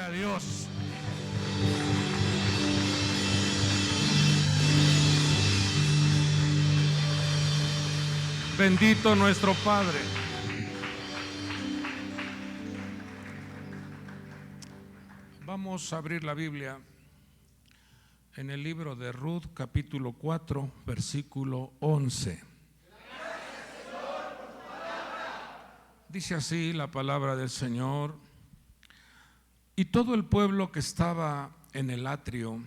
a Dios. Bendito nuestro Padre. Vamos a abrir la Biblia en el libro de Ruth, capítulo 4, versículo 11. Dice así la palabra del Señor: y todo el pueblo que estaba en el atrio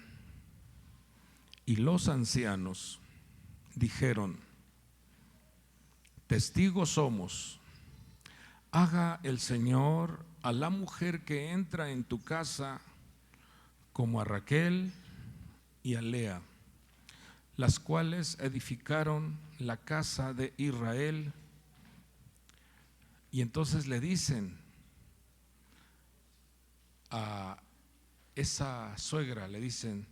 y los ancianos dijeron: testigos somos, haga el Señor a la mujer que entra en tu casa como a Raquel y a Lea, las cuales edificaron la casa de Israel. Y entonces le dicen a esa suegra, le dicen: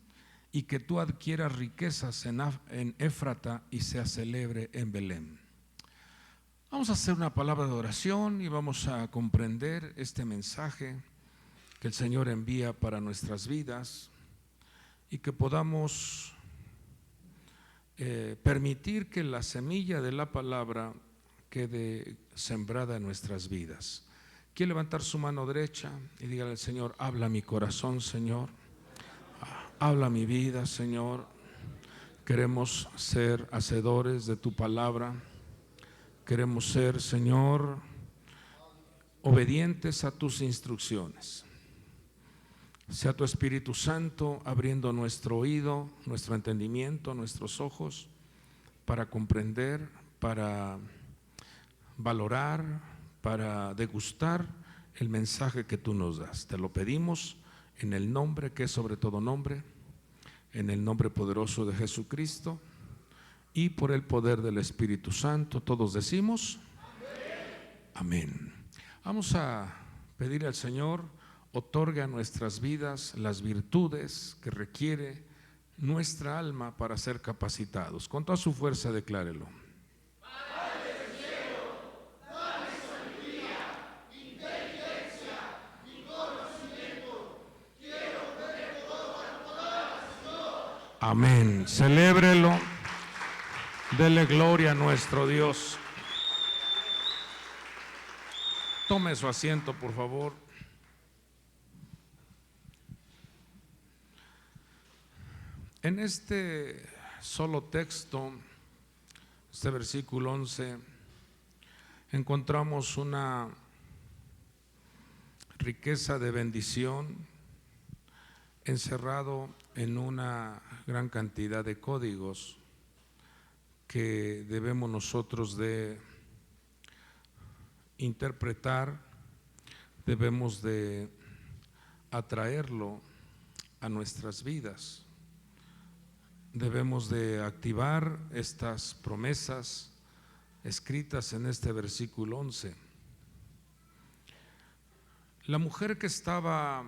y que tú adquieras riquezas en Éfrata y seas célebre en Belén. Vamos a hacer una palabra de oración y vamos a comprender este mensaje que el Señor envía para nuestras vidas y que podamos permitir que la semilla de la palabra quede sembrada en nuestras vidas. Quiere levantar su mano derecha y dígale al Señor: habla mi corazón, Señor, habla mi vida, Señor. Queremos ser hacedores de tu palabra. Queremos ser, Señor, obedientes a tus instrucciones. Sea tu Espíritu Santo abriendo nuestro oído, nuestro entendimiento, nuestros ojos, para comprender, para valorar, para degustar el mensaje que tú nos das. Te lo pedimos en el nombre que es sobre todo nombre, en el nombre poderoso de Jesucristo y por el poder del Espíritu Santo. Todos decimos amén. Vamos a pedir al Señor otorgue a nuestras vidas las virtudes que requiere nuestra alma para ser capacitados. Con toda su fuerza declárelo. Padre del cielo, dame sabiduría, inteligencia y conocimiento. Quiero tener todo para tu palabra, Señor. Amén. Celébrelo. Dele gloria a nuestro Dios. Tome su asiento, por favor. En este solo texto, este versículo 11, encontramos una riqueza de bendición encerrado en una gran cantidad de códigos que debemos nosotros de interpretar, debemos de atraerlo a nuestras vidas. Debemos de activar estas promesas escritas en este versículo 11. La mujer que estaba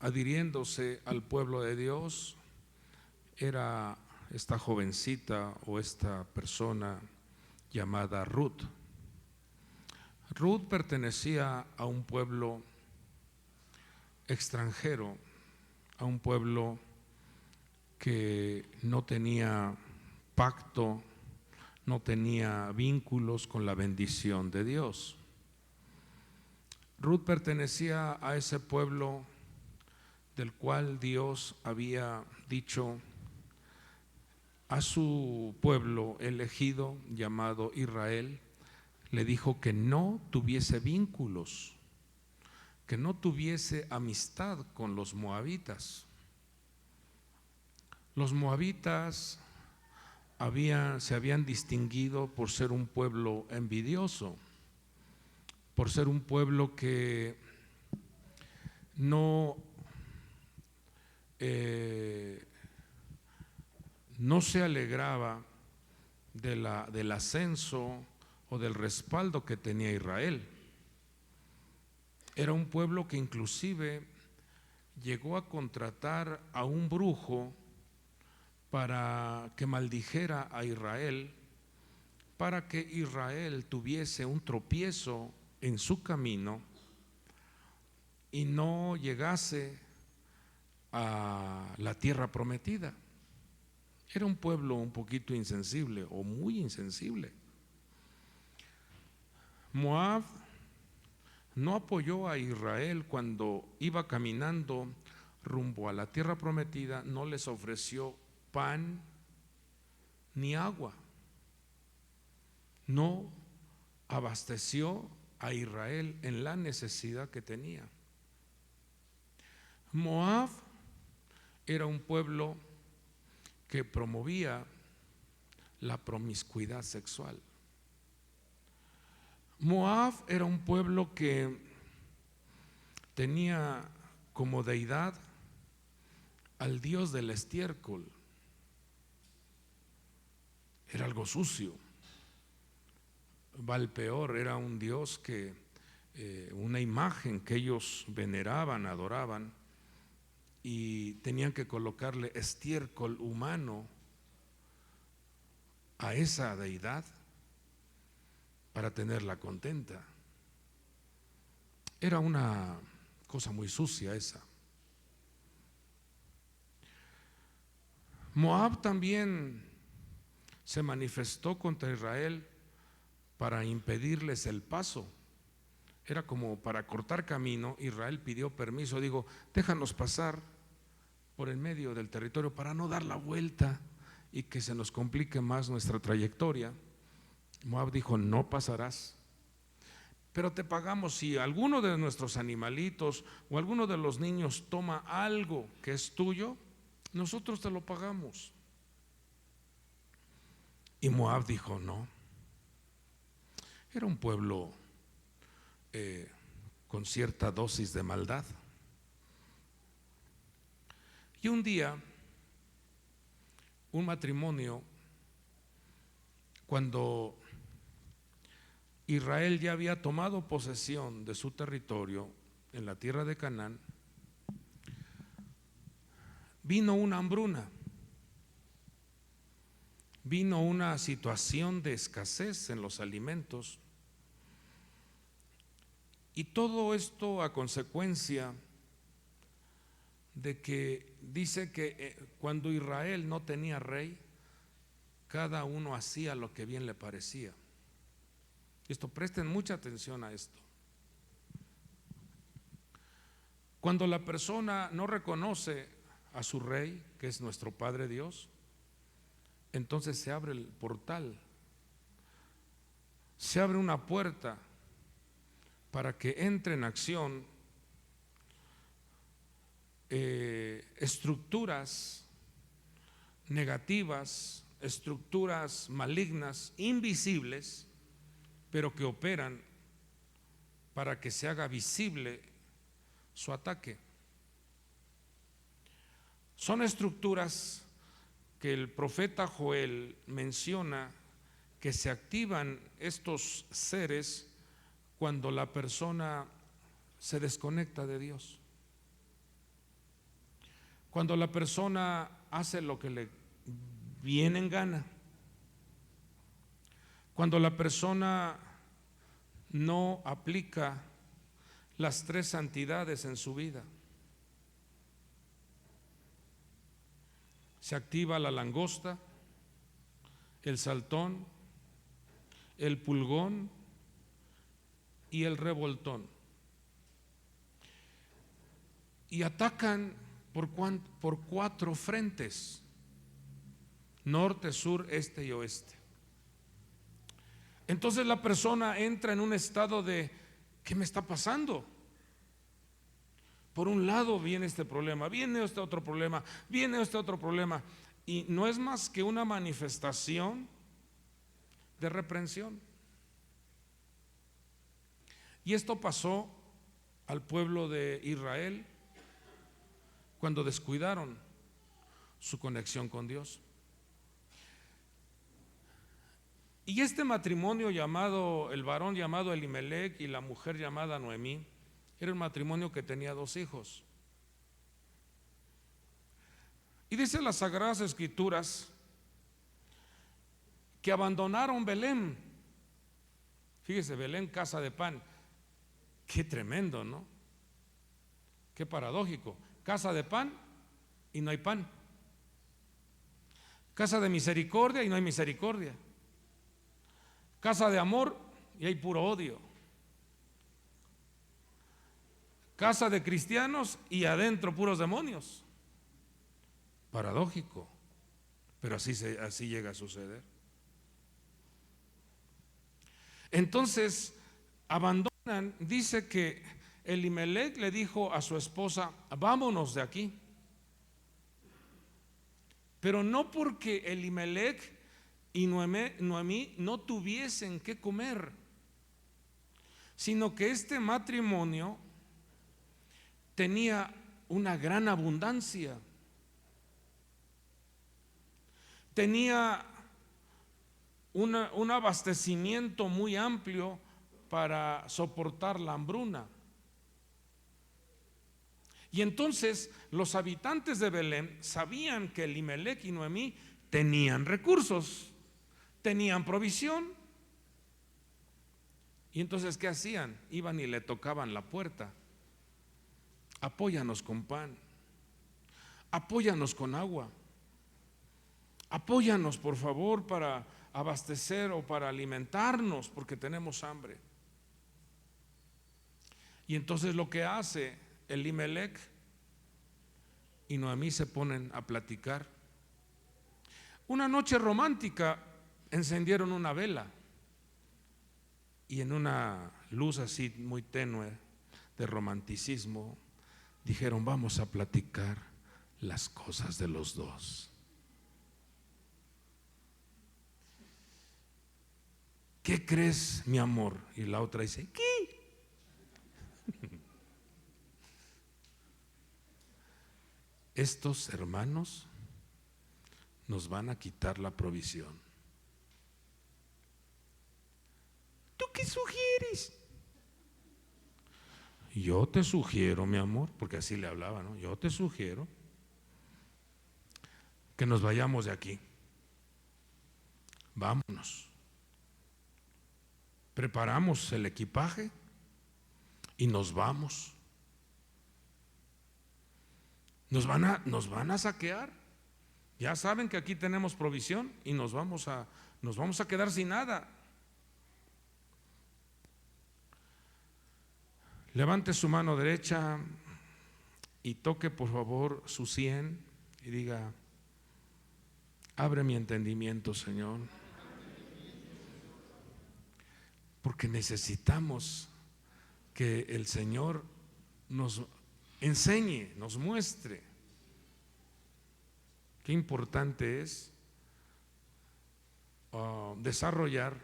adhiriéndose al pueblo de Dios era esta jovencita o esta persona llamada Ruth. Ruth pertenecía a un pueblo extranjero, a un pueblo que no tenía pacto, no tenía vínculos con la bendición de Dios. Ruth pertenecía a ese pueblo del cual Dios había dicho a su pueblo elegido llamado Israel, le dijo que no tuviese vínculos, que no tuviese amistad con los moabitas. Los moabitas se habían distinguido por ser un pueblo envidioso, por ser un pueblo que no se alegraba del ascenso o del respaldo que tenía Israel. Era un pueblo que inclusive llegó a contratar a un brujo para que maldijera a Israel, para que Israel tuviese un tropiezo en su camino y no llegase a la tierra prometida. Era un pueblo un poquito insensible o muy insensible. Moab no apoyó a Israel cuando iba caminando rumbo a la tierra prometida, no les ofreció pan ni agua. No abasteció a Israel en la necesidad que tenía. Moab era un pueblo que promovía la promiscuidad sexual. Moab era un pueblo que tenía como deidad al dios del estiércol. Era algo sucio. Valpeor era un dios que, una imagen que ellos veneraban, adoraban, y tenían que colocarle estiércol humano a esa deidad para tenerla contenta. Era una cosa muy sucia esa. Moab también se manifestó contra Israel para impedirles el paso. Era como para cortar camino. Israel pidió permiso, digo, déjanos pasar por el medio del territorio para no dar la vuelta y que se nos complique más nuestra trayectoria. Moab dijo, no pasarás, pero te pagamos. Si alguno de nuestros animalitos o alguno de los niños toma algo que es tuyo, nosotros te lo pagamos. Y Moab dijo, no. Era un pueblo con cierta dosis de maldad. Y un día, un matrimonio, cuando Israel ya había tomado posesión de su territorio en la tierra de Canaán, vino una hambruna, vino una situación de escasez en los alimentos, y todo esto a consecuencia de que dice que cuando Israel no tenía rey, cada uno hacía lo que bien le parecía. Presten mucha atención a esto. Cuando la persona no reconoce a su rey, que es nuestro Padre Dios, entonces se abre el portal, se abre una puerta para que entre en acción estructuras negativas, estructuras malignas, invisibles, pero que operan para que se haga visible su ataque. Son estructuras que el profeta Joel menciona que se activan estos seres cuando la persona se desconecta de Dios. Cuando la persona hace lo que le viene en gana. Cuando la persona no aplica las 3 santidades en su vida. Se activa la langosta, el saltón, el pulgón y el revoltón. Y atacan por 4 frentes: norte, sur, este y oeste. Entonces la persona entra en un estado de ¿qué me está pasando? Por un lado viene este problema, viene este otro problema, viene este otro problema, y no es más que una manifestación de reprensión. Y esto pasó al pueblo de Israel cuando descuidaron su conexión con Dios. Y este matrimonio llamado, el varón llamado Elimelec y la mujer llamada Noemí, era un matrimonio que tenía 2 hijos. Y dice las Sagradas Escrituras que abandonaron Belén. Fíjese, Belén, casa de pan. Qué tremendo, ¿no? Qué paradójico. Casa de pan y no hay pan. Casa de misericordia y no hay misericordia. Casa de amor y hay puro odio. Casa de cristianos y adentro puros demonios. Paradójico, pero así llega a suceder. Entonces abandonan. Dice que Elimelec le dijo a su esposa: vámonos de aquí. Pero no porque Elimelec y Noemí no tuviesen que comer, sino que este matrimonio tenía una gran abundancia, tenía un abastecimiento muy amplio para soportar la hambruna. Y entonces los habitantes de Belén sabían que Elimelec y Noemí tenían recursos, tenían provisión. Y entonces, ¿qué hacían? Iban y le tocaban la puerta: apóyanos con pan, apóyanos con agua, apóyanos por favor para abastecer o para alimentarnos, porque tenemos hambre. Y entonces lo que hace Elimelec y Noemí se ponen a platicar. Una noche romántica encendieron una vela y en una luz así muy tenue de romanticismo dijeron: vamos a platicar las cosas de los dos. ¿Qué crees, mi amor? Y la otra dice: ¿qué? Estos hermanos nos van a quitar la provisión. ¿Tú qué sugieres? Yo te sugiero, mi amor, porque así le hablaba, ¿no? Yo te sugiero que nos vayamos de aquí. Vámonos. Preparamos el equipaje y nos vamos. Nos van a saquear. Ya saben que aquí tenemos provisión y nos vamos a quedar sin nada. Levante su mano derecha y toque por favor su sien y diga: abre mi entendimiento, Señor, porque necesitamos que el Señor nos enseñe, nos muestre qué importante es desarrollar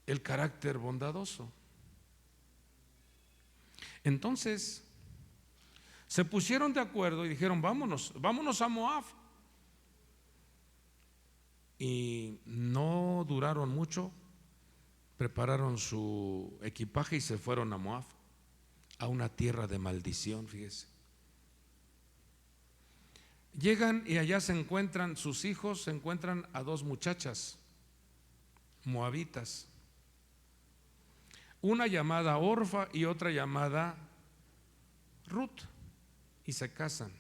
el carácter bondadoso. Entonces se pusieron de acuerdo y dijeron: vámonos a Moab. Y no duraron mucho, prepararon su equipaje y se fueron a Moab, a una tierra de maldición. Fíjese, llegan y allá se encuentran sus hijos, se encuentran a dos muchachas moabitas, una llamada Orfa y otra llamada Ruth, y se casan.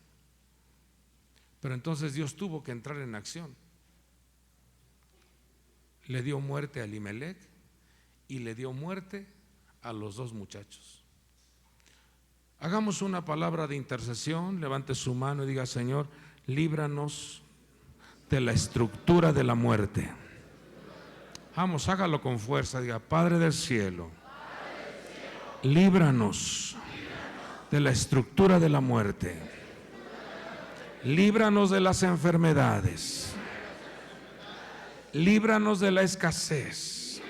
Pero entonces Dios tuvo que entrar en acción. Le dio muerte a Elimelec y le dio muerte a los dos muchachos. Hagamos una palabra de intercesión. Levante su mano y diga: Señor, líbranos de la estructura de la muerte. Vamos, hágalo con fuerza. Diga: Padre del cielo, líbranos de la estructura de la muerte. Líbranos de las enfermedades. Líbranos de la escasez.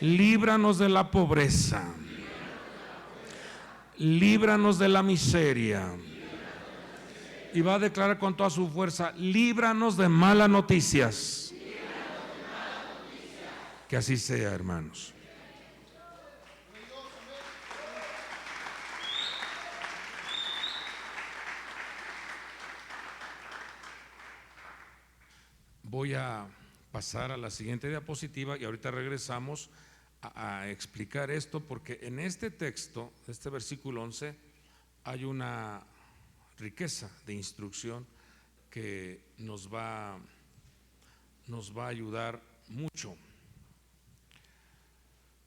Líbranos de la pobreza. Líbranos de la miseria. Y va a declarar con toda su fuerza: líbranos de malas noticias. Que así sea, hermanos. Voy a pasar a la siguiente diapositiva y ahorita regresamos a explicar esto, porque en este texto, este versículo 11, hay una riqueza de instrucción que nos va a ayudar mucho.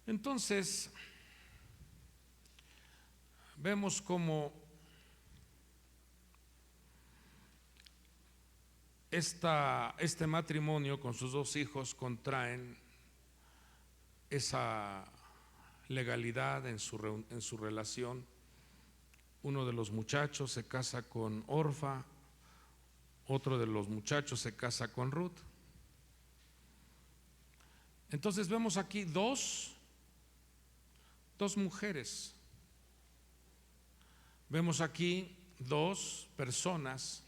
Entonces, vemos cómo este matrimonio con sus 2 hijos contraen esa legalidad en su relación. Uno de los muchachos se casa con Orfa, otro de los muchachos se casa con Ruth. Entonces vemos aquí dos mujeres. Vemos aquí 2 personas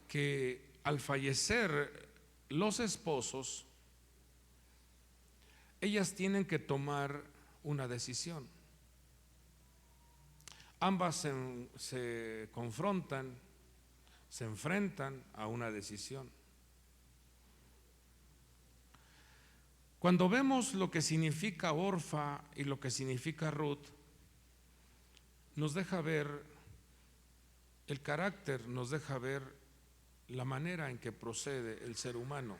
que al fallecer los esposos, ellas tienen que tomar una decisión. Ambas se confrontan, se enfrentan a una decisión. Cuando vemos lo que significa Orfa y lo que significa Ruth, nos deja ver el carácter, nos deja ver la manera en que procede el ser humano,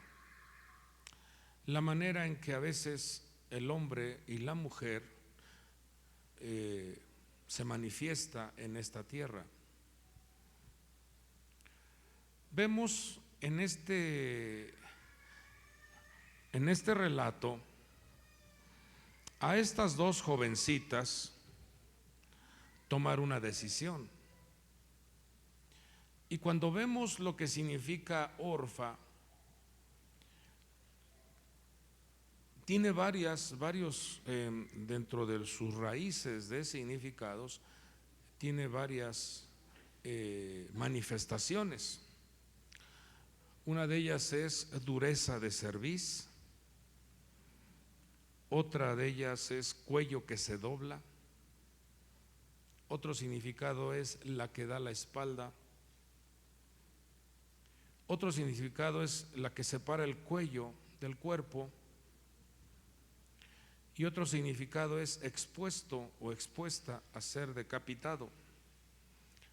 la manera en que a veces el hombre y la mujer se manifiesta en esta tierra. Vemos en este relato a estas 2 jovencitas tomar una decisión. Y cuando vemos lo que significa Orfa, tiene varios, dentro de sus raíces de significados, tiene varias manifestaciones. Una de ellas es dureza de cerviz, otra de ellas es cuello que se dobla, otro significado es la que da la espalda, otro significado es la que separa el cuello del cuerpo, y otro significado es expuesto o expuesta a ser decapitado,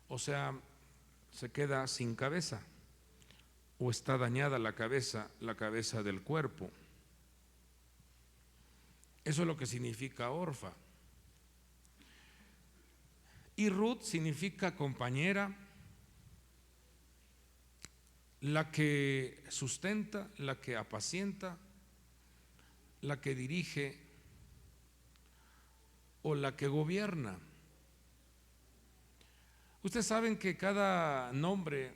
o sea, se queda sin cabeza o está dañada la cabeza del cuerpo. Eso es lo que significa Orfa. Y Ruth significa compañera, la que sustenta, la que apacienta, la que dirige o la que gobierna. Ustedes saben que cada nombre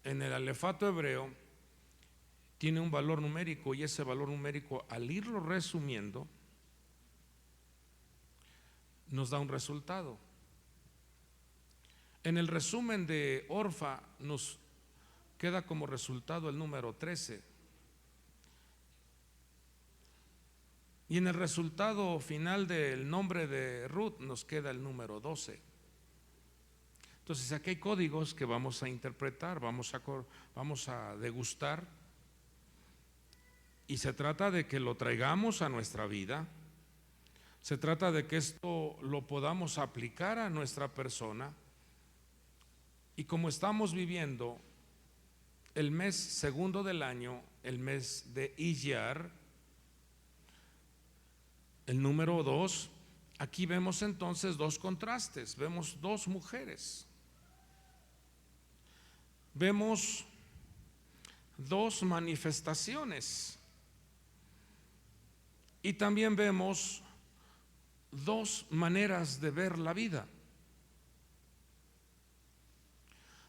en el alefato hebreo tiene un valor numérico, y ese valor numérico, al irlo resumiendo, nos da un resultado. En el resumen de Orfa nos queda como resultado el número 13, y en el resultado final del nombre de Ruth nos queda el número 12. Entonces aquí hay códigos que vamos a interpretar, vamos a degustar, y se trata de que lo traigamos a nuestra vida. Se trata de que esto lo podamos aplicar a nuestra persona, y como estamos viviendo el mes segundo del año, el mes de Iyar, el número 2, aquí vemos entonces 2 contrastes, vemos 2 mujeres, vemos 2 manifestaciones, y también vemos 2 maneras de ver la vida,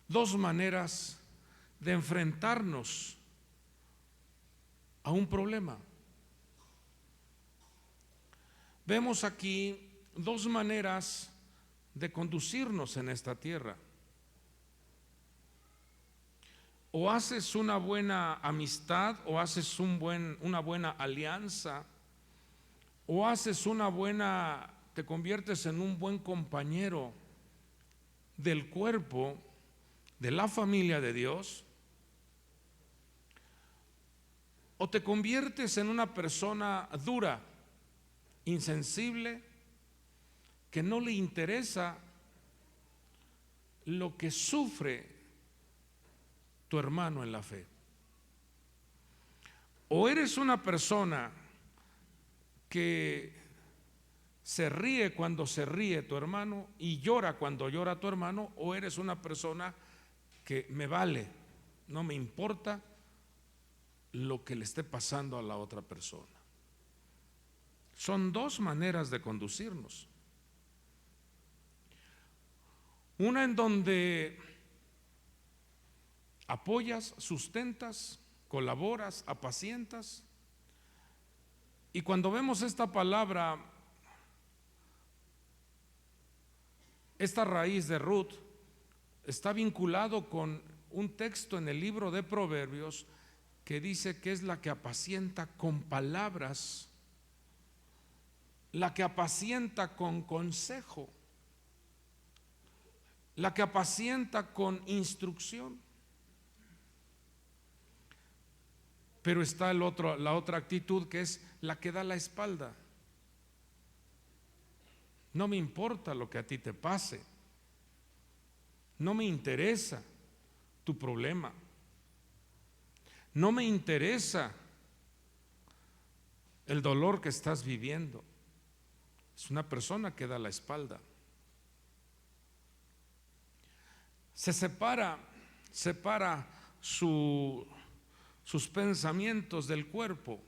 2 maneras de enfrentarnos a un problema. Vemos aquí 2 maneras de conducirnos en esta tierra. O haces una buena amistad, o haces una buena alianza, o te conviertes en un buen compañero del cuerpo, de la familia de Dios, o te conviertes en una persona dura, insensible, que no le interesa lo que sufre tu hermano en la fe. O eres una persona que se ríe cuando se ríe tu hermano y llora cuando llora tu hermano, o eres una persona que me vale, no me importa lo que le esté pasando a la otra persona. Son dos maneras de conducirnos. Una en donde apoyas, sustentas, colaboras, apacientas. Y cuando vemos esta palabra, esta raíz de Ruth, está vinculado con un texto en el libro de Proverbios que dice que es la que apacienta con palabras, la que apacienta con consejo, la que apacienta con instrucción. Pero está la otra actitud, que es la que da la espalda. No me importa lo que a ti te pase, no me interesa tu problema, no me interesa el dolor que estás viviendo. Es una persona que da la espalda. Se separa sus pensamientos del cuerpo,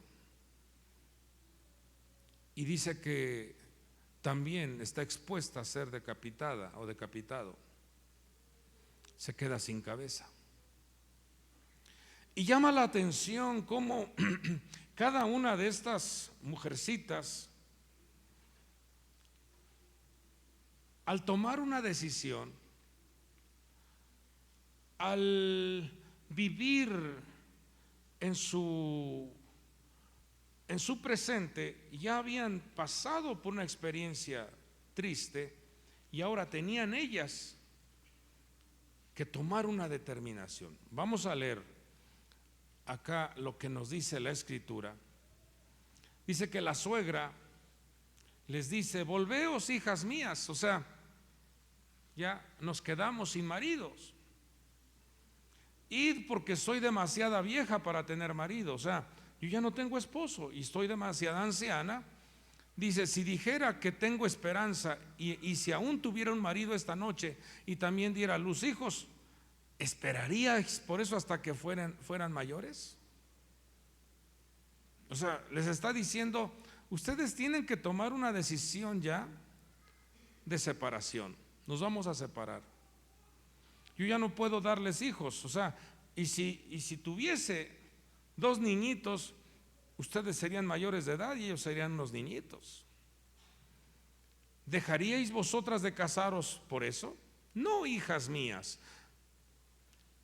y dice que también está expuesta a ser decapitada o decapitado. Se queda sin cabeza. Y llama la atención cómo cada una de estas mujercitas, al tomar una decisión, al vivir en su presente, ya habían pasado por una experiencia triste y ahora tenían ellas que tomar una determinación. Vamos a leer acá lo que nos dice la Escritura. Dice que la suegra les dice: volveos, hijas mías, o sea, ya nos quedamos sin maridos. Id, porque soy demasiada vieja para tener marido, o sea, yo ya no tengo esposo y estoy demasiado anciana. Dice: si dijera que tengo esperanza y si aún tuviera un marido esta noche y también diera a luz hijos, ¿esperaríais por eso hasta que fueran mayores? O sea, les está diciendo: ustedes tienen que tomar una decisión ya de separación. Nos vamos a separar. Yo ya no puedo darles hijos, o sea, y si tuviese 2 niñitos, ustedes serían mayores de edad y ellos serían unos niñitos. ¿Dejaríais vosotras de casaros por eso? No, hijas mías,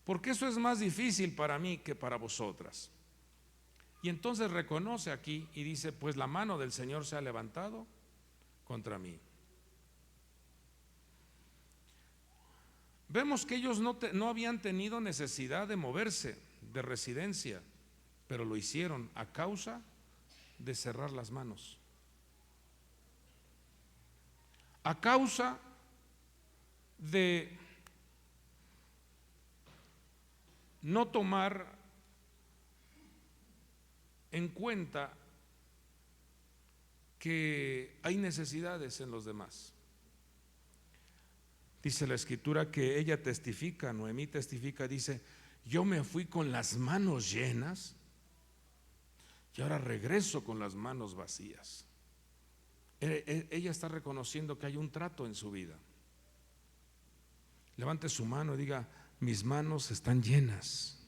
porque eso es más difícil para mí que para vosotras. Y entonces reconoce aquí y dice: pues la mano del Señor se ha levantado contra mí. Vemos que ellos no habían tenido necesidad de moverse de residencia, pero lo hicieron a causa de cerrar las manos, a causa de no tomar en cuenta que hay necesidades en los demás. Dice la Escritura que ella testifica, Noemí testifica, dice: yo me fui con las manos llenas y ahora regreso con las manos vacías. Ella está reconociendo que hay un trato en su vida. Levante su mano y diga: mis manos están llenas.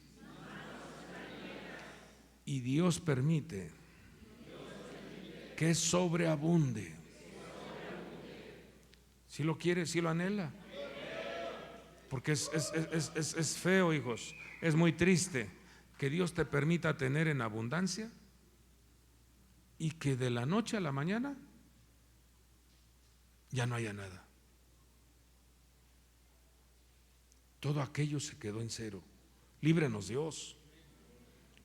Y Dios permite que sobreabunde. Si lo quiere, si lo anhela. Porque es feo, hijos, es muy triste que Dios te permita tener en abundancia y que de la noche a la mañana ya no haya nada. Todo aquello se quedó en cero. Líbrenos Dios.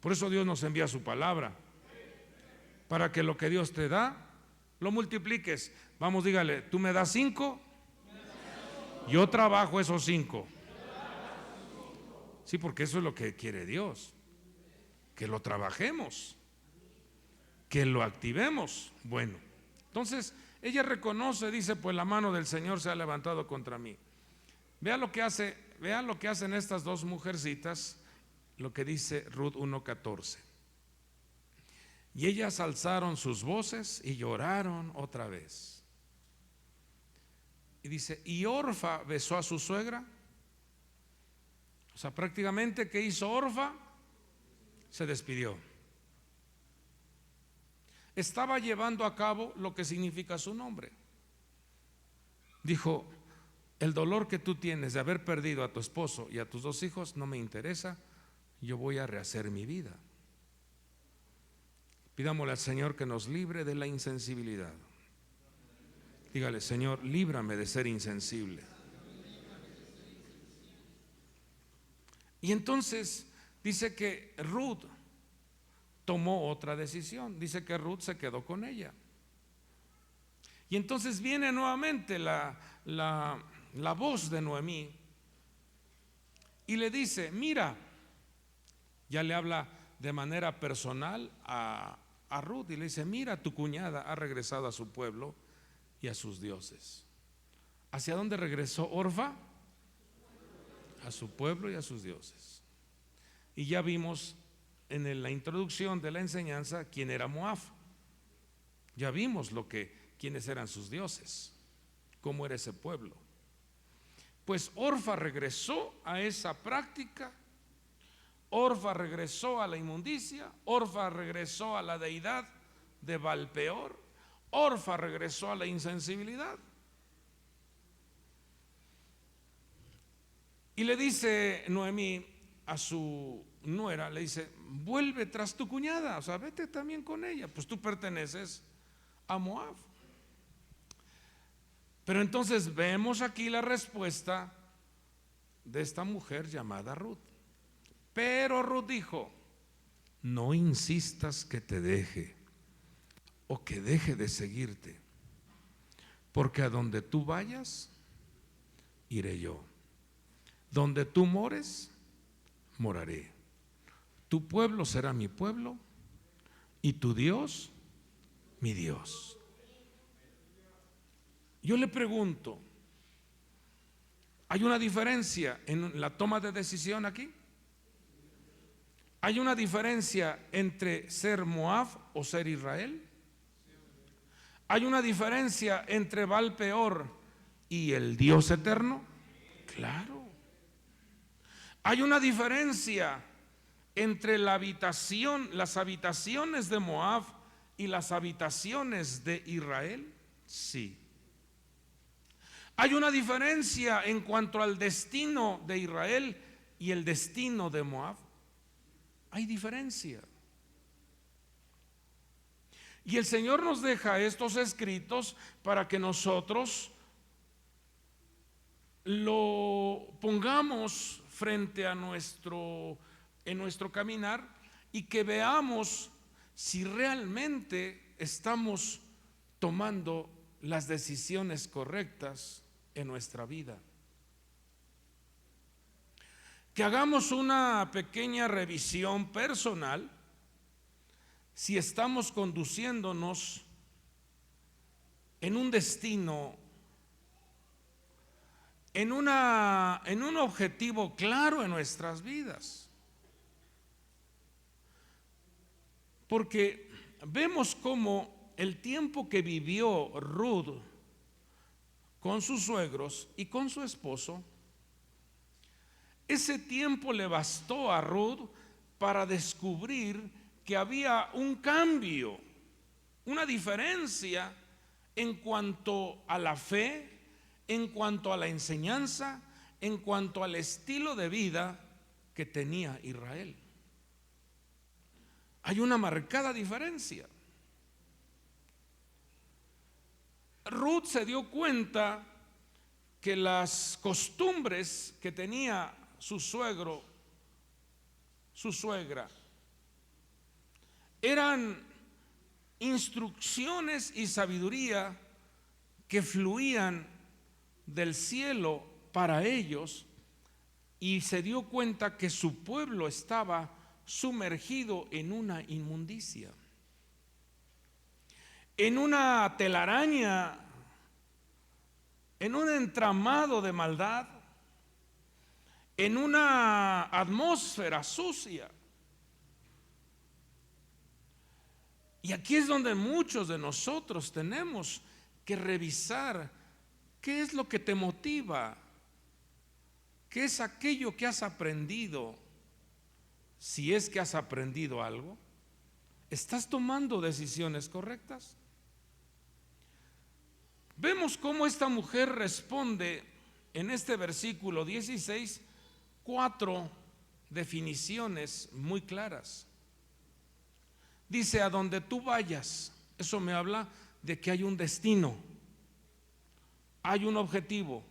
Por eso Dios nos envía su palabra, para que lo que Dios te da, lo multipliques. Vamos, dígale, tú me das 5, yo trabajo esos 5. Sí, porque eso es lo que quiere Dios, que lo trabajemos, que lo activemos. Bueno, entonces ella reconoce, dice, pues la mano del Señor se ha levantado contra mí. Vean lo que hacen estas dos mujercitas, lo que dice Ruth 1:14. Y ellas alzaron sus voces y lloraron otra vez. Y dice, y Orfa besó a su suegra. O sea, prácticamente, ¿qué hizo Orfa? Se despidió. Estaba llevando a cabo lo que significa su nombre. Dijo, el dolor que tú tienes de haber perdido a tu esposo y a tus 2 hijos no me interesa, yo voy a rehacer mi vida. Pidámosle al Señor que nos libre de la insensibilidad. Dígale, Señor, líbrame de ser insensible. Y entonces dice que Ruth tomó otra decisión. Dice que Ruth se quedó con ella. Y entonces viene nuevamente la voz de Noemí y le dice, mira, ya le habla de manera personal a Ruth y le dice, mira, tu cuñada ha regresado a su pueblo y a sus dioses. ¿Hacia dónde regresó Orfa? A su pueblo y a sus dioses. Y ya vimos en la introducción de la enseñanza quién era Moab. Ya vimos quiénes eran sus dioses, cómo era ese pueblo. Pues Orfa regresó a esa práctica. Orfa regresó a la inmundicia. Orfa regresó a la deidad de Baal-peor. Orfa regresó a la insensibilidad. Y le dice Noemí a su nuera, le dice, vuelve tras tu cuñada, o sea, vete también con ella, pues tú perteneces a Moab. Pero entonces vemos aquí la respuesta de esta mujer llamada Ruth. Pero Ruth dijo, no insistas que te deje o que deje de seguirte, porque a donde tú vayas, iré yo. Donde tú mores, moraré. Tu pueblo será mi pueblo y tu Dios, mi Dios. Yo le pregunto, ¿hay una diferencia en la toma de decisión aquí? ¿Hay una diferencia entre ser Moab o ser Israel? ¿Hay una diferencia entre Baal-peor y el Dios eterno? Claro. ¿Hay una diferencia entre las habitaciones de Moab y las habitaciones de Israel? Sí. ¿Hay una diferencia en cuanto al destino de Israel y el destino de Moab? Hay diferencia. Y el Señor nos deja estos escritos para que nosotros lo pongamos frente a en nuestro caminar y que veamos si realmente estamos tomando las decisiones correctas en nuestra vida. Que hagamos una pequeña revisión personal si estamos conduciéndonos en un destino, en un objetivo claro en nuestras vidas. Porque vemos cómo el tiempo que vivió Ruth con sus suegros y con su esposo, ese tiempo le bastó a Ruth para descubrir que había un cambio, una diferencia en cuanto a la fe, en cuanto a la enseñanza, en cuanto al estilo de vida que tenía Israel. Hay una marcada diferencia. Ruth se dio cuenta que las costumbres que tenía su suegro, su suegra eran instrucciones y sabiduría que fluían del cielo para ellos, y se dio cuenta que su pueblo estaba sumergido en una inmundicia, en una telaraña, en un entramado de maldad, en una atmósfera sucia. Y aquí es donde muchos de nosotros tenemos que revisar qué es lo que te motiva, qué es aquello que has aprendido. Si es que has aprendido algo, ¿estás tomando decisiones correctas? Vemos cómo esta mujer responde en este versículo 16, 4 definiciones muy claras. Dice: a donde tú vayas. Eso me habla de que hay un destino, hay un objetivo,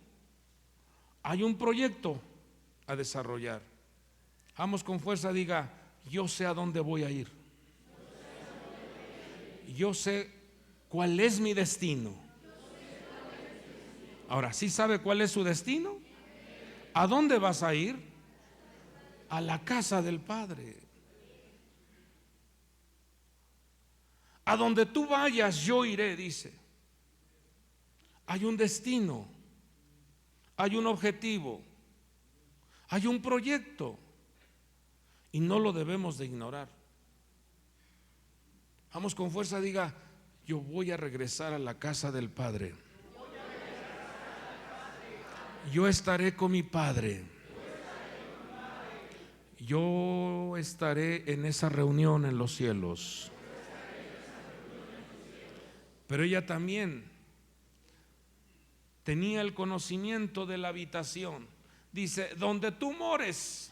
hay un proyecto a desarrollar. Vamos con fuerza, diga: yo sé a dónde voy a ir. Yo sé cuál es mi destino. Ahora, ¿sí sabe cuál es su destino? ¿A dónde vas a ir? A la casa del Padre. A donde tú vayas, yo iré, dice. Hay un destino, hay un objetivo, hay un proyecto, y no lo debemos de ignorar. Vamos con fuerza, diga: yo voy a regresar a la casa del Padre. Yo estaré con mi Padre. Yo estaré en esa reunión en los cielos. Pero ella también tenía el conocimiento de la habitación. Dice: donde tú mores,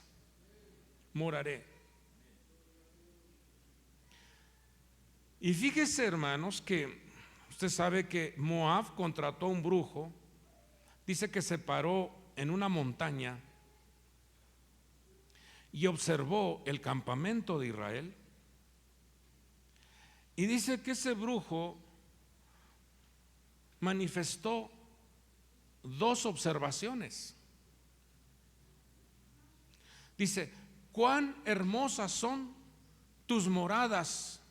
moraré. Y fíjese, hermanos, que usted sabe que Moab contrató a un brujo. Dice que se paró en una montaña y observó el campamento de Israel. Y dice que ese brujo manifestó dos observaciones. Dice: cuán hermosas son tus moradas.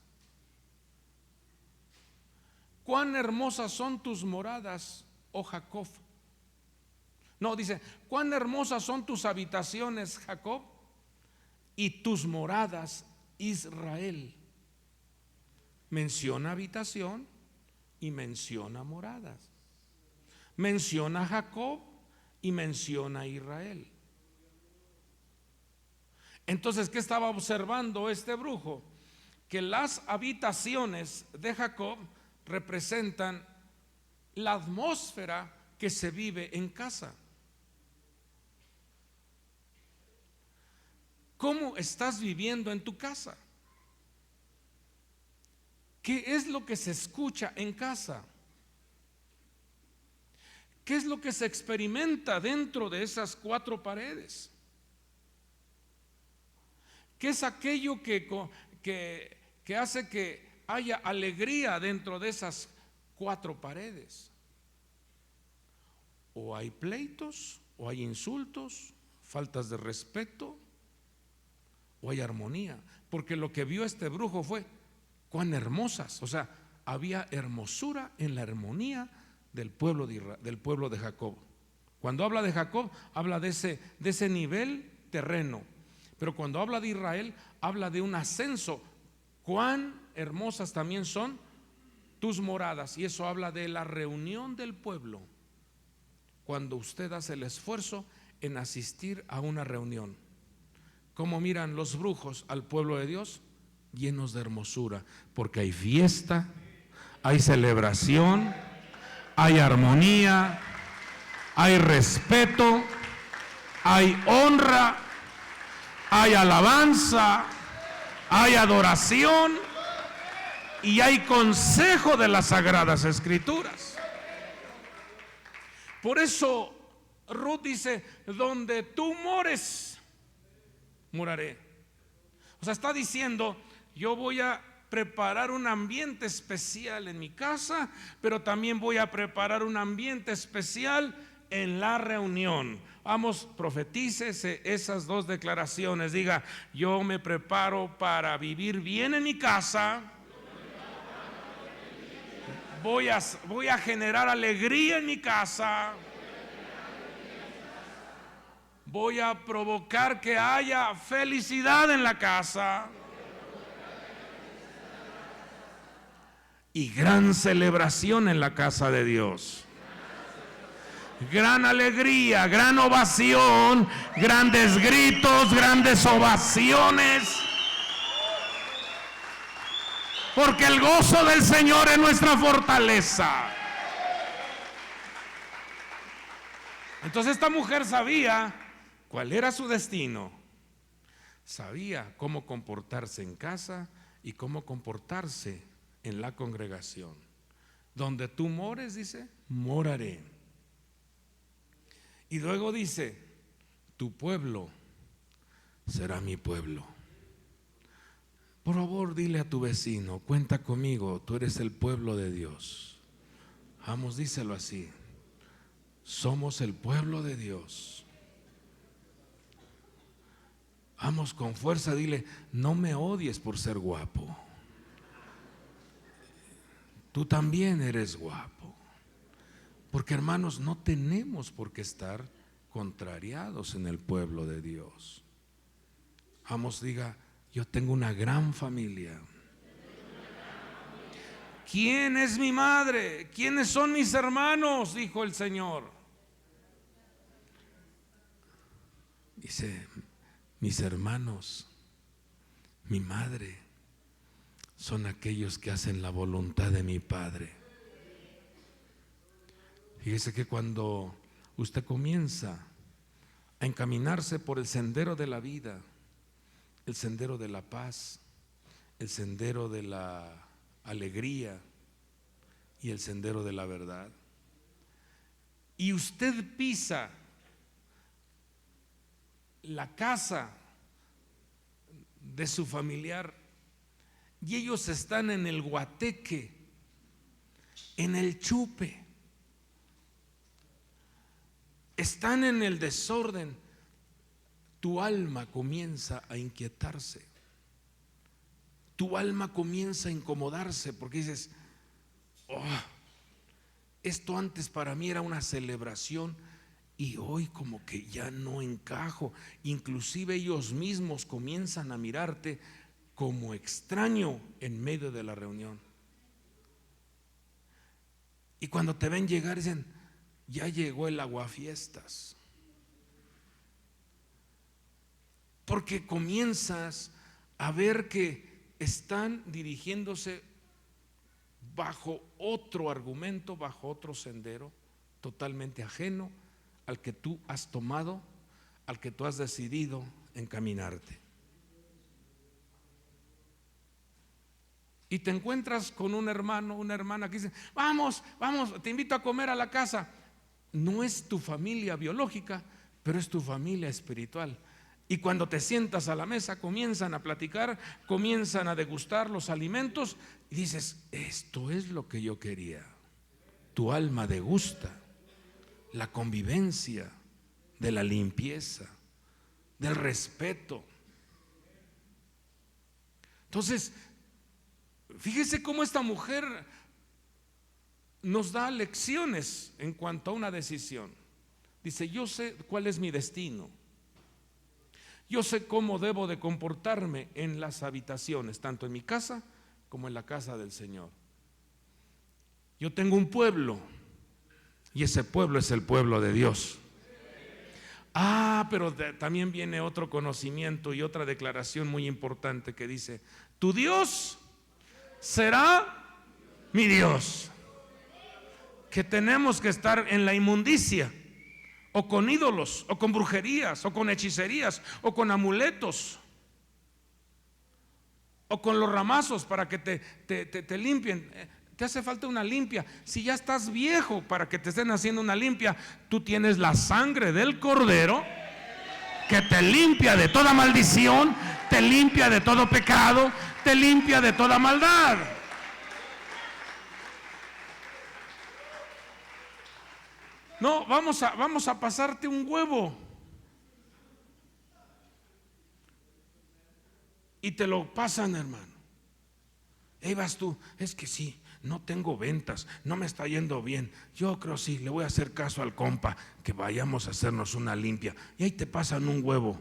Cuán hermosas son tus moradas, oh Jacob. No, dice: cuán hermosas son tus habitaciones, Jacob, y tus moradas, Israel. Menciona habitación y menciona moradas. Menciona a Jacob y menciona a Israel. Entonces, ¿qué estaba observando este brujo? Que las habitaciones de Jacob representan la atmósfera que se vive en casa. ¿Cómo estás viviendo en tu casa? ¿Qué es lo que se escucha en casa? ¿Qué es lo que se experimenta dentro de esas cuatro paredes? ¿Qué es aquello que hace que haya alegría dentro de esas cuatro paredes? O hay pleitos, o hay insultos, faltas de respeto, o hay armonía. Porque lo que vio este brujo fue cuán hermosas, o sea, había hermosura en la armonía del pueblo de Israel, del pueblo de Jacob. Cuando habla de Jacob, habla de ese nivel terreno. Pero cuando habla de Israel, habla de un ascenso. Cuán hermosas también son tus moradas. Y eso habla de la reunión del pueblo. Cuando usted hace el esfuerzo en asistir a una reunión. ¿Cómo miran los brujos al pueblo de Dios? Llenos de hermosura, porque hay fiesta, hay celebración, hay armonía, hay respeto, hay honra, hay alabanza, hay adoración y hay consejo de las Sagradas Escrituras. Por eso Ruth dice: donde tú mores, moraré. O sea, está diciendo: yo voy a preparar un ambiente especial en mi casa, pero también voy a preparar un ambiente especial en la reunión. Vamos, profetícese esas dos declaraciones. Diga: yo me preparo para vivir bien en mi casa. Voy a generar alegría en mi casa. Voy a provocar que haya felicidad en la casa. Y gran celebración en la casa de Dios. Gran alegría, gran ovación, grandes gritos, grandes ovaciones. Porque el gozo del Señor es nuestra fortaleza. Entonces esta mujer sabía cuál era su destino. Sabía cómo comportarse en casa y cómo comportarse en la congregación. Donde tú mores, dice, moraré. Y luego dice: tu pueblo será mi pueblo. Por favor, dile a tu vecino: cuenta conmigo, tú eres el pueblo de Dios. Vamos, díselo así: somos el pueblo de Dios. Vamos, con fuerza, dile: no me odies por ser guapo. Tú también eres guapo. Porque, hermanos, no tenemos por qué estar contrariados en el pueblo de Dios. Vamos, diga: yo tengo una gran familia. ¿Quién es mi madre? ¿Quiénes son mis hermanos?, dijo el Señor. Dice: mis hermanos, mi madre, son aquellos que hacen la voluntad de mi Padre. Fíjese que cuando usted comienza a encaminarse por el sendero de la vida, el sendero de la paz, el sendero de la alegría y el sendero de la verdad, y usted pisa la casa de su familiar y ellos están en el guateque, en el chupe, están en el desorden, tu alma comienza a inquietarse, tu alma comienza a incomodarse, porque dices: oh, esto antes para mí era una celebración y hoy como que ya no encajo. Inclusive ellos mismos comienzan a mirarte como extraño en medio de la reunión. Y cuando te ven llegar dicen: ya llegó el aguafiestas. Porque comienzas a ver que están dirigiéndose bajo otro argumento, bajo otro sendero, totalmente ajeno al que tú has tomado, al que tú has decidido encaminarte. Y te encuentras con un hermano, una hermana que dice: vamos, te invito a comer a la casa. No es tu familia biológica, pero es tu familia espiritual. Y cuando te sientas a la mesa, comienzan a platicar, comienzan a degustar los alimentos y dices: esto es lo que yo quería. Tu alma degusta la convivencia, de la limpieza, del respeto. Entonces, fíjese cómo esta mujer nos da lecciones en cuanto a una decisión. Dice: yo sé cuál es mi destino. Yo sé cómo debo de comportarme en las habitaciones, tanto en mi casa como en la casa del Señor. Yo tengo un pueblo y ese pueblo es el pueblo de Dios. Pero también viene otro conocimiento y otra declaración muy importante que dice: tu Dios será mi Dios. Que tenemos que estar en la inmundicia, o con ídolos, o con brujerías, o con hechicerías, o con amuletos, o con los ramazos para que te limpien. Te hace falta una limpia. Si ya estás viejo para que te estén haciendo una limpia, tú tienes la sangre del Cordero que te limpia de toda maldición, te limpia de todo pecado, te limpia de toda maldad. No, vamos a pasarte un huevo y te lo pasan, hermano. Ahí vas tú, es que sí, no tengo ventas, no me está yendo bien. Yo creo sí, le voy a hacer caso al compa, que vayamos a hacernos una limpia. Y ahí te pasan un huevo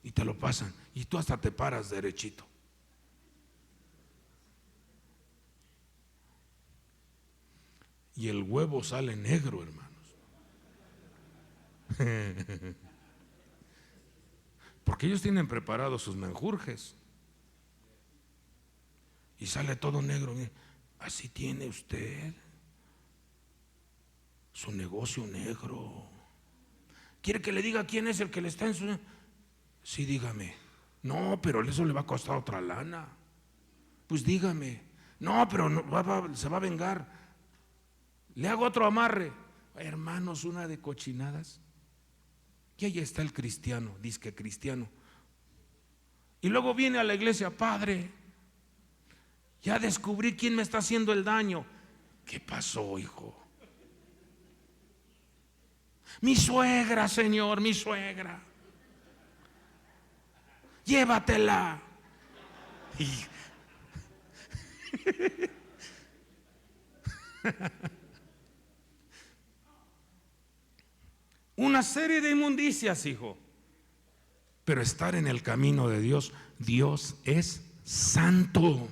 y te lo pasan, y tú hasta te paras derechito. Y el huevo sale negro, hermanos. Porque ellos tienen preparados sus menjurjes. Y sale todo negro. Así tiene usted su negocio negro. ¿Quiere que le diga quién es el que le está en su...? Sí, dígame. No, pero eso le va a costar otra lana. Pues dígame. No, pero no, se va a vengar. Le hago otro amarre. Hermanos, una de cochinadas. Y ahí está el cristiano, disque cristiano. Y luego viene a la iglesia: padre, ya descubrí quién me está haciendo el daño. ¿Qué pasó, hijo? Mi suegra, Señor, mi suegra. Llévatela. Una serie de inmundicias, hijo. Pero estar en el camino de Dios, Dios es santo.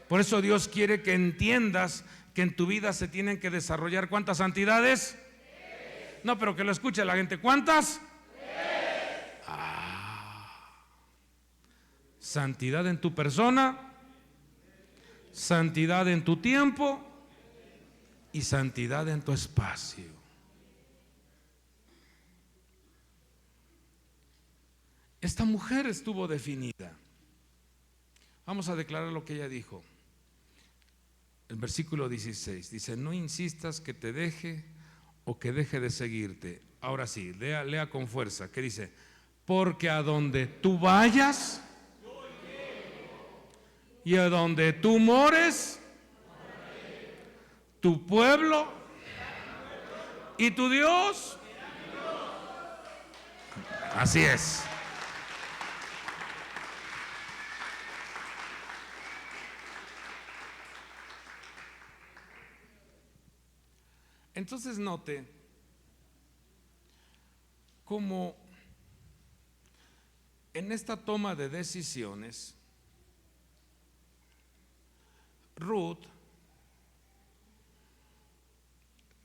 Por eso Dios quiere que entiendas que en tu vida se tienen que desarrollar ¿cuántas santidades? No, pero que lo escuche la gente. ¿Cuántas? Santidad en tu persona, santidad en tu tiempo y santidad en tu espacio. Esta mujer estuvo definida. Vamos a declarar lo que ella dijo. El versículo 16 dice: no insistas que te deje o que deje de seguirte. Ahora sí, lea con fuerza. ¿Qué dice? Porque a donde tú vayas y a donde tú mores, tu pueblo y tu Dios. Así es. Entonces note cómo en esta toma de decisiones Ruth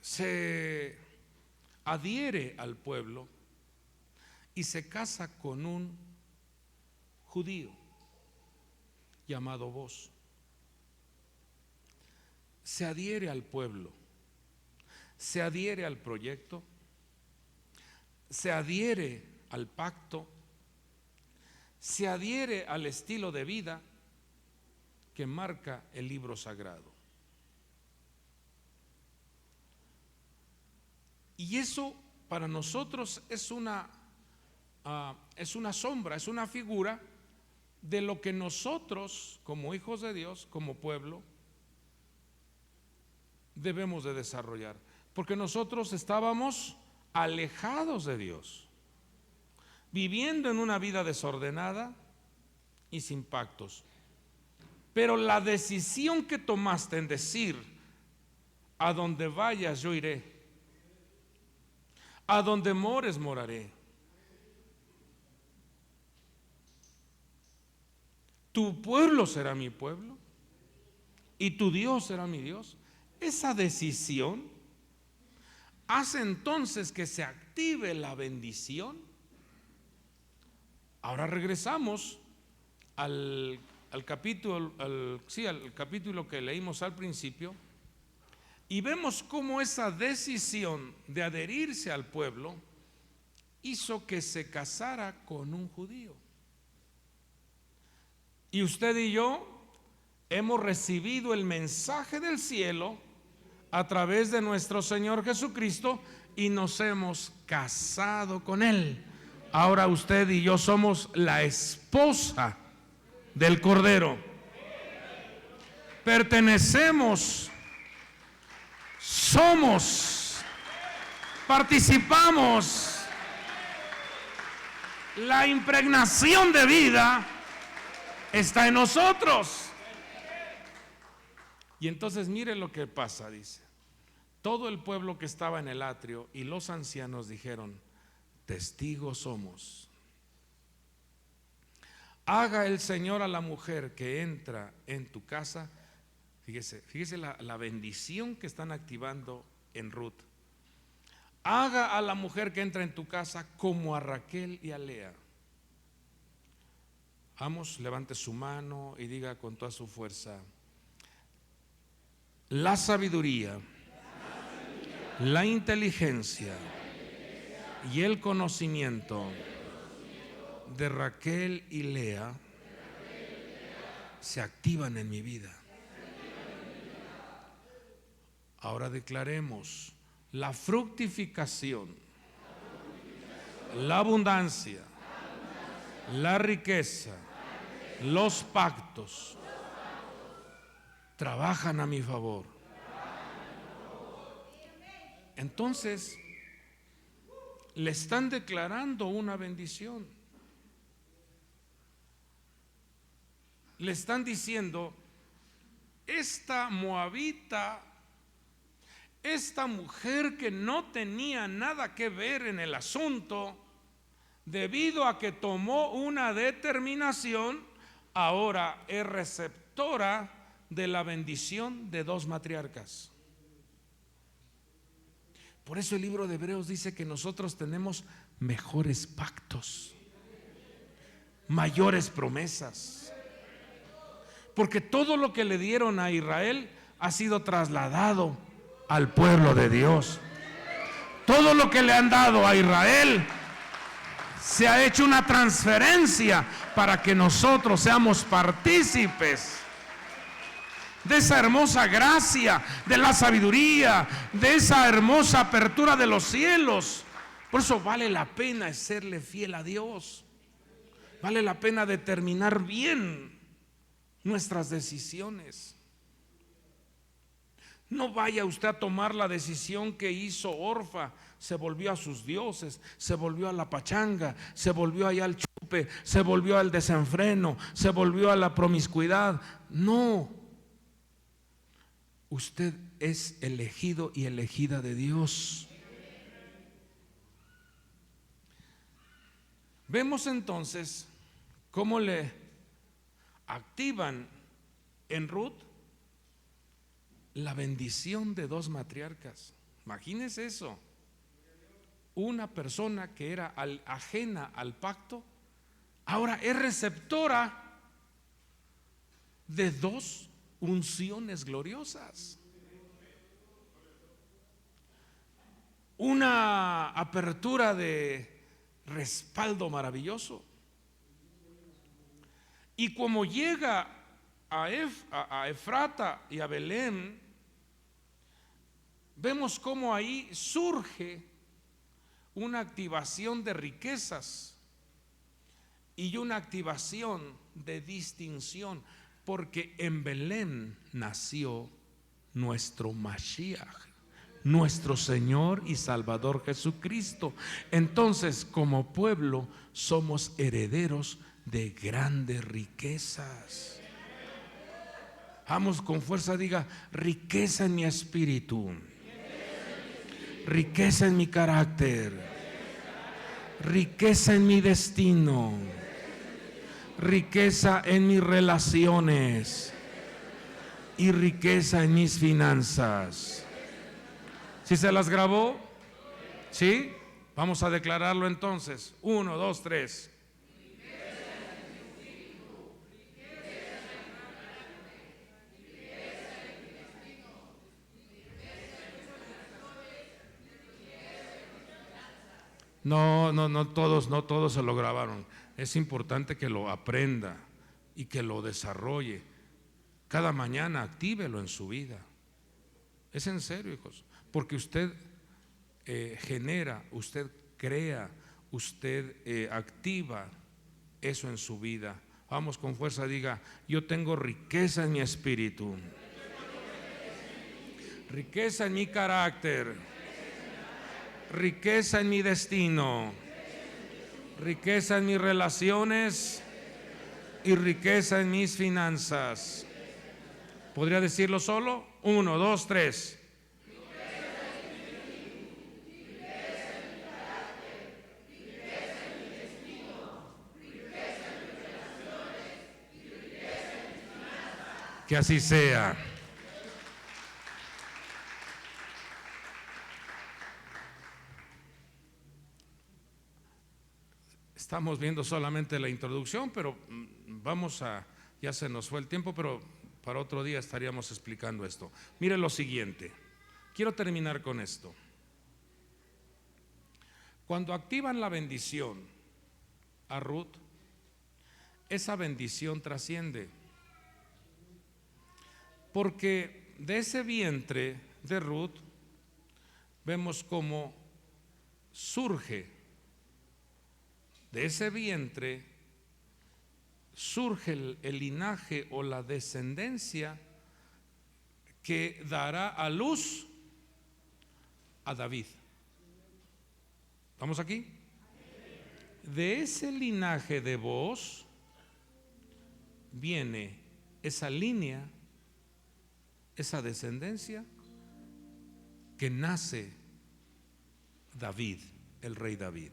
se adhiere al pueblo y se casa con un judío llamado Boz. Se adhiere al pueblo, se adhiere al proyecto, se adhiere al pacto, se adhiere al estilo de vida que marca el libro sagrado. Y eso para nosotros es una sombra, es una figura de lo que nosotros como hijos de Dios, como pueblo, debemos de desarrollar. Porque nosotros estábamos alejados de Dios, viviendo en una vida desordenada y sin pactos. Pero la decisión que tomaste en decir: a donde vayas yo iré, a donde mores moraré, tu pueblo será mi pueblo y tu Dios será mi Dios. Esa decisión hace entonces que se active la bendición. Ahora regresamos al capítulo, al capítulo que leímos al principio, y vemos cómo esa decisión de adherirse al pueblo hizo que se casara con un judío. Y usted y yo hemos recibido el mensaje del cielo a través de nuestro Señor Jesucristo, y nos hemos casado con Él. Ahora usted y yo somos la esposa del Cordero. Pertenecemos, somos, participamos. La impregnación de vida está en nosotros. Y entonces mire lo que pasa, dice. Todo el pueblo que estaba en el atrio y los ancianos dijeron: testigos somos. Haga el Señor a la mujer que entra en tu casa. Fíjese la bendición que están activando en Ruth. Haga a la mujer que entra en tu casa como a Raquel y a Lea. Vamos, levante su mano y diga con toda su fuerza: la sabiduría, la inteligencia y el conocimiento de Raquel y Lea se activan en mi vida. Ahora declaremos: la fructificación, la abundancia, la riqueza, los pactos trabajan a mi favor. Entonces le están declarando una bendición. Le están diciendo: esta moabita, esta mujer que no tenía nada que ver en el asunto, debido a que tomó una determinación, ahora es receptora de la bendición de dos matriarcas. Por eso el libro de Hebreos dice que nosotros tenemos mejores pactos, mayores promesas, porque todo lo que le dieron a Israel ha sido trasladado al pueblo de Dios. Todo lo que le han dado a Israel se ha hecho una transferencia para que nosotros seamos partícipes de esa hermosa gracia, de la sabiduría, de esa hermosa apertura de los cielos. Por eso vale la pena serle fiel a Dios. Vale la pena determinar bien nuestras decisiones. No vaya usted a tomar la decisión que hizo Orfa. Se volvió a sus dioses, se volvió a la pachanga, se volvió allá al chupe, se volvió al desenfreno, se volvió a la promiscuidad. No. Usted es elegido y elegida de Dios. Vemos entonces cómo le activan en Ruth la bendición de dos matriarcas. Imagínese eso. Una persona que era ajena al pacto, ahora es receptora de dos unciones gloriosas. Una apertura de respaldo maravilloso. Y como llega a Efrata y a Belén, vemos cómo ahí surge una activación de riquezas y una activación de distinción, porque en Belén nació nuestro Mashiach, nuestro Señor y Salvador Jesucristo. Entonces, como pueblo, somos herederos de grandes riquezas. Vamos, con fuerza, diga: riqueza en mi espíritu, riqueza en mi carácter, riqueza en mi destino, riqueza en mis relaciones y riqueza en mis finanzas. ¿Sí se las grabó? ¿Sí? Vamos a declararlo entonces. 1, 2, 3. No todos se lo grabaron. Es importante que lo aprenda y que lo desarrolle. Cada mañana actívelo en su vida. Es en serio, hijos, porque usted genera, usted crea, usted activa eso en su vida. Vamos con fuerza, diga: yo tengo riqueza en mi espíritu, riqueza en mi carácter, riqueza en mi destino, riqueza en mis relaciones y riqueza en mis finanzas. ¿Podría decirlo solo? 1, 2, 3. Que así sea. Estamos viendo solamente la introducción, pero ya se nos fue el tiempo, pero para otro día estaríamos explicando esto. Mire lo siguiente, quiero terminar con esto. Cuando activan la bendición a Ruth, esa bendición trasciende. Porque de ese vientre de Ruth vemos cómo surge, de ese vientre surge el linaje o la descendencia que dará a luz a David. ¿Estamos aquí? De ese linaje de Booz viene esa línea, esa descendencia que nace David, el rey David.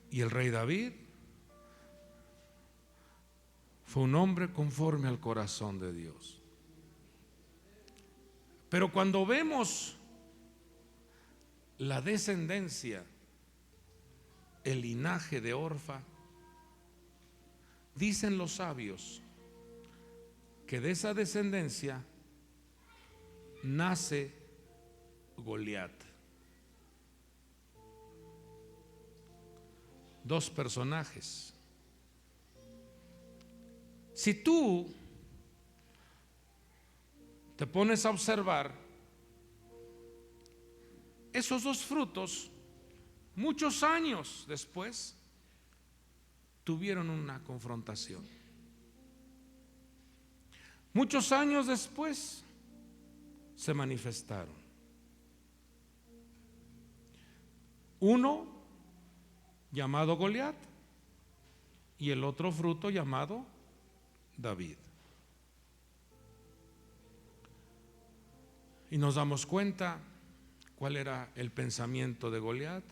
Y el rey David fue un hombre conforme al corazón de Dios. Pero cuando vemos la descendencia, el linaje de Orfa, dicen los sabios que de esa descendencia nace Goliat. Dos personajes. Si tú te pones a observar, esos dos frutos, muchos años después, tuvieron una confrontación. Muchos años después se manifestaron. Uno llamado Goliat y el otro fruto llamado David. Y nos damos cuenta cuál era el pensamiento de Goliat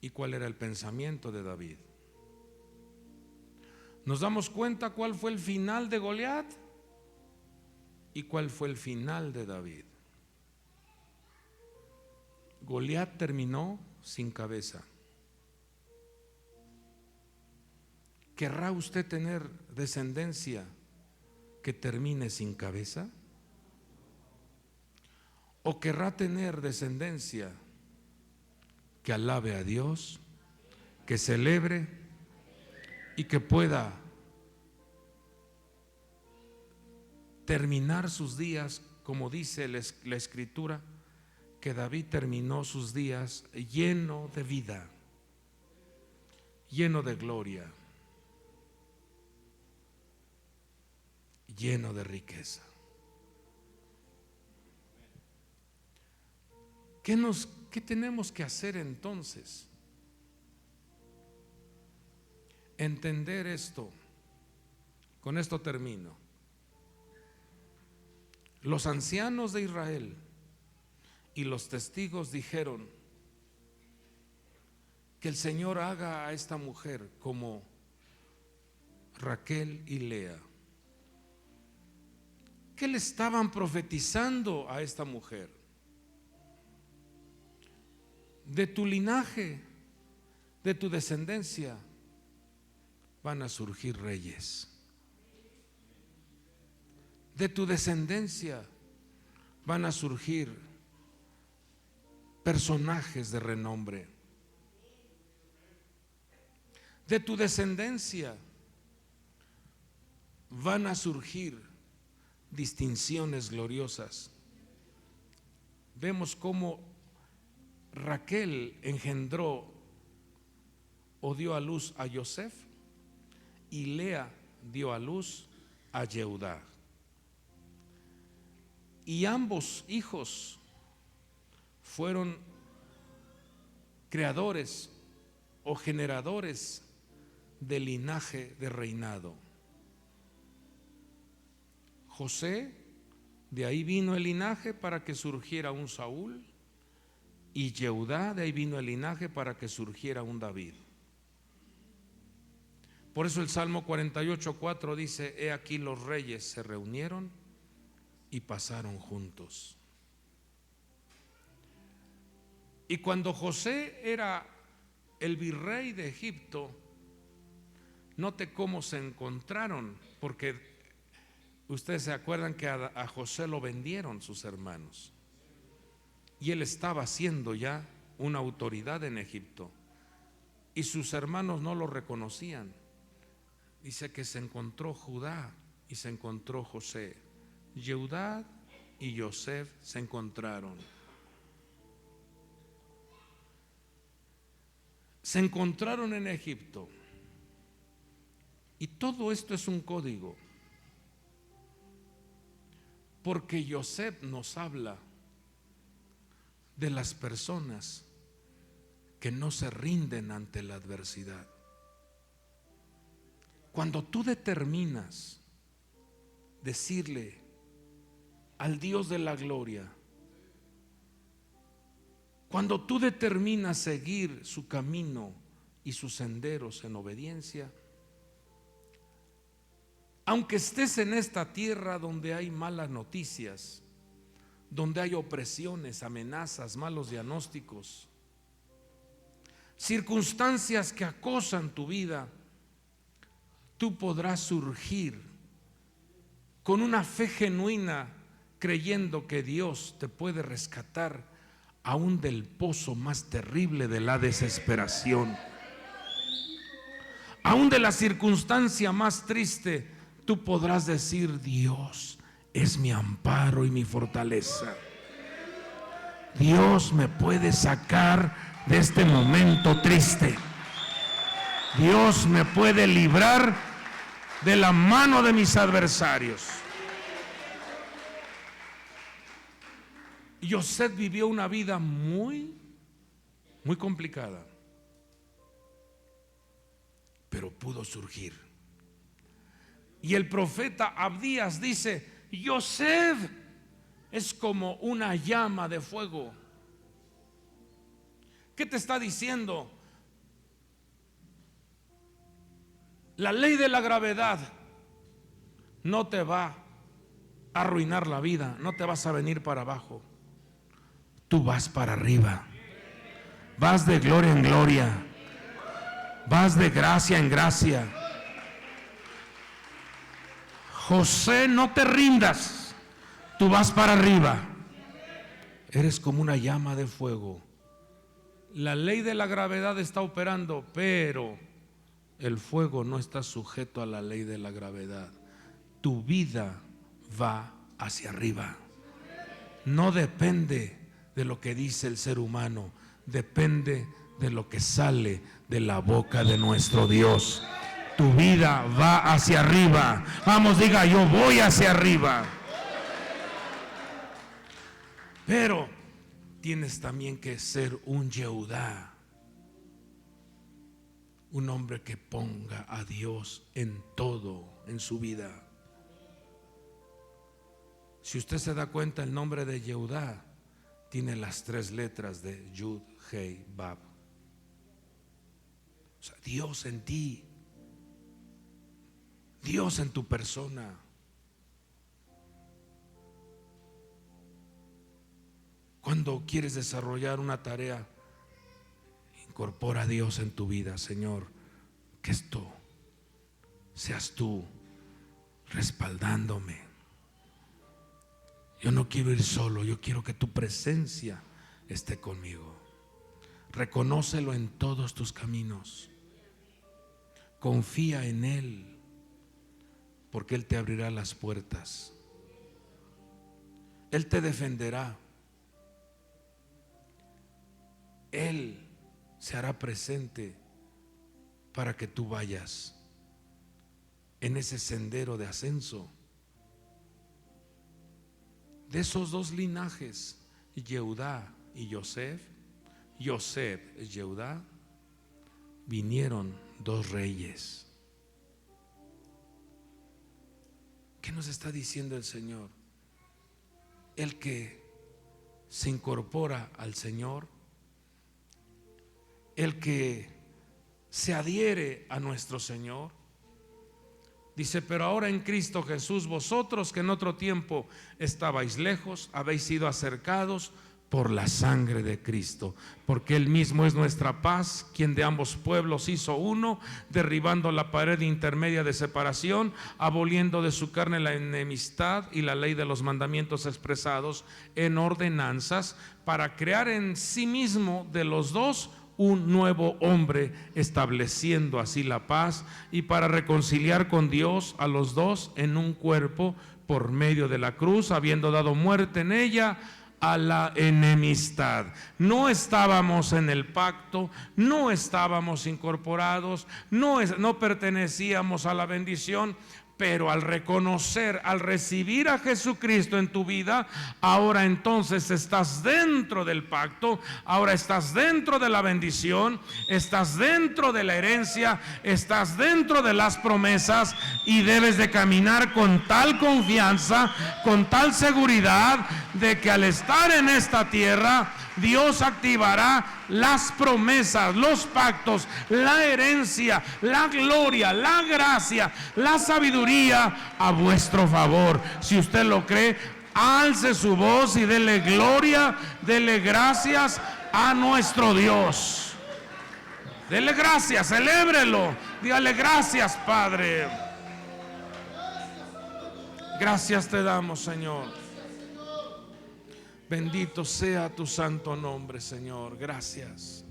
y cuál era el pensamiento de David. Nos damos cuenta cuál fue el final de Goliat y cuál fue el final de David. Goliat terminó sin cabeza. ¿Querrá usted tener descendencia que termine sin cabeza? ¿O querrá tener descendencia que alabe a Dios, que celebre y que pueda terminar sus días, como dice la Escritura, que David terminó sus días lleno de vida, lleno de gloria, lleno de riqueza? ¿Qué tenemos que hacer entonces? Entender esto. Con esto termino. Los ancianos de Israel y los testigos dijeron que el Señor haga a esta mujer como Raquel y Lea. ¿Qué le estaban profetizando a esta mujer? De tu linaje, de tu descendencia, van a surgir reyes. De tu descendencia van a surgir personajes de renombre. De tu descendencia van a surgir distinciones gloriosas. vemos cómo Raquel engendró o dio a luz a Yosef y Lea dio a luz a Yehudá. Y ambos hijos fueron creadores o generadores del linaje de reinado. José, de ahí vino el linaje para que surgiera un Saúl, y Yehudá, de ahí vino el linaje para que surgiera un David. Por eso el Salmo 48:4 dice: he aquí los reyes se reunieron y pasaron juntos. Y cuando José era el virrey de Egipto, note cómo se encontraron, porque ustedes se acuerdan que a José lo vendieron sus hermanos, y él estaba siendo ya una autoridad en Egipto, y sus hermanos no lo reconocían. Dice que se encontró Judá y se encontró José. Yehudá y Yosef se encontraron. Se encontraron en Egipto. Y todo esto es un código, porque Yosef nos habla de las personas que no se rinden ante la adversidad. Cuando tú determinas decirle al Dios de la gloria, cuando tú determinas seguir su camino y sus senderos en obediencia, aunque estés en esta tierra donde hay malas noticias, donde hay opresiones, amenazas, malos diagnósticos, circunstancias que acosan tu vida, tú podrás surgir con una fe genuina, creyendo que Dios te puede rescatar aún del pozo más terrible de la desesperación, aún de la circunstancia más triste. Tú podrás decir: Dios es mi amparo y mi fortaleza. Dios me puede sacar de este momento triste. Dios me puede librar de la mano de mis adversarios. Yosef vivió una vida muy complicada, pero pudo surgir. Y el profeta Abdías dice: Yosef es como una llama de fuego. ¿Qué te está diciendo? La ley de la gravedad no te va a arruinar la vida, no te vas a venir para abajo. Tú vas para arriba, vas de gloria en gloria, vas de gracia en gracia. José, no te rindas, tú vas para arriba. Eres como una llama de fuego. La ley de la gravedad está operando, pero el fuego no está sujeto a la ley de la gravedad. Tu vida va hacia arriba. No depende de lo que dice el ser humano, depende de lo que sale de la boca de nuestro Dios. Tu vida va hacia arriba. Vamos, diga: yo voy hacia arriba. Pero tienes también que ser un Yehudá, un hombre que ponga a Dios en todo en su vida. Si usted se da cuenta, el nombre de Yehudá tiene las 3 letras de Yud, Hei, Bab. O sea, Dios en ti, Dios en tu persona. Cuando quieres desarrollar una tarea, incorpora a Dios en tu vida. Señor, que esto seas tú respaldándome. Yo no quiero ir solo, yo quiero que tu presencia esté conmigo. Reconócelo en todos tus caminos. Confía en Él, porque Él te abrirá las puertas. Él te defenderá. Él se hará presente para que tú vayas en ese sendero de ascenso. De esos dos linajes, Yehudá y Yosef, Yosef es Yehudá, vinieron dos reyes. ¿Qué nos está diciendo el Señor? El que se incorpora al Señor, el que se adhiere a nuestro Señor, dice: pero ahora en Cristo Jesús, vosotros que en otro tiempo estabais lejos, habéis sido acercados por la sangre de Cristo, porque Él mismo es nuestra paz, quien de ambos pueblos hizo uno, derribando la pared intermedia de separación, aboliendo de su carne la enemistad y la ley de los mandamientos expresados en ordenanzas, para crear en sí mismo de los dos un nuevo hombre, estableciendo así la paz, y para reconciliar con Dios a los dos en un cuerpo por medio de la cruz, habiendo dado muerte en ella a la enemistad. No estábamos en el pacto, no estábamos incorporados, no pertenecíamos a la bendición, pero al reconocer, al recibir a Jesucristo en tu vida, ahora entonces estás dentro del pacto, ahora estás dentro de la bendición, estás dentro de la herencia, estás dentro de las promesas, y debes de caminar con tal confianza, con tal seguridad de que al estar en esta tierra, Dios activará las promesas, los pactos, la herencia, la gloria, la gracia, la sabiduría a vuestro favor. Si usted lo cree, alce su voz y dele gloria, dele gracias a nuestro Dios. Dele gracias, celébrelo, dígale: gracias, Padre. Gracias te damos, Señor. Bendito sea tu santo nombre, Señor. Gracias.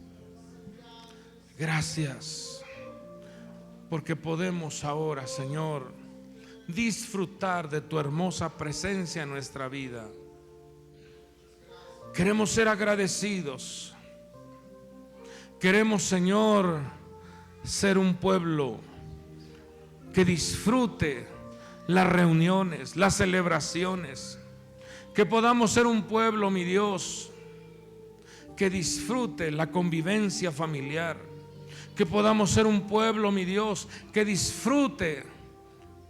Gracias. Porque podemos ahora, Señor, disfrutar de tu hermosa presencia en nuestra vida. Queremos ser agradecidos. Queremos, Señor, ser un pueblo que disfrute las reuniones, las celebraciones. Que podamos ser un pueblo, mi Dios, que disfrute la convivencia familiar. Que podamos ser un pueblo, mi Dios, que disfrute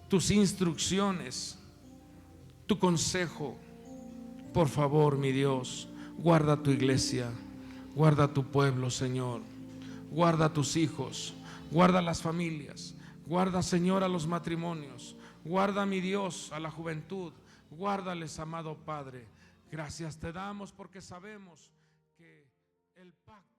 tus instrucciones, tu consejo. Por favor, mi Dios, guarda tu iglesia, guarda tu pueblo, Señor. Guarda a tus hijos, guarda las familias, guarda, Señor, a los matrimonios. Guarda, mi Dios, a la juventud. Guárdales, amado Padre. Gracias te damos porque sabemos que el pacto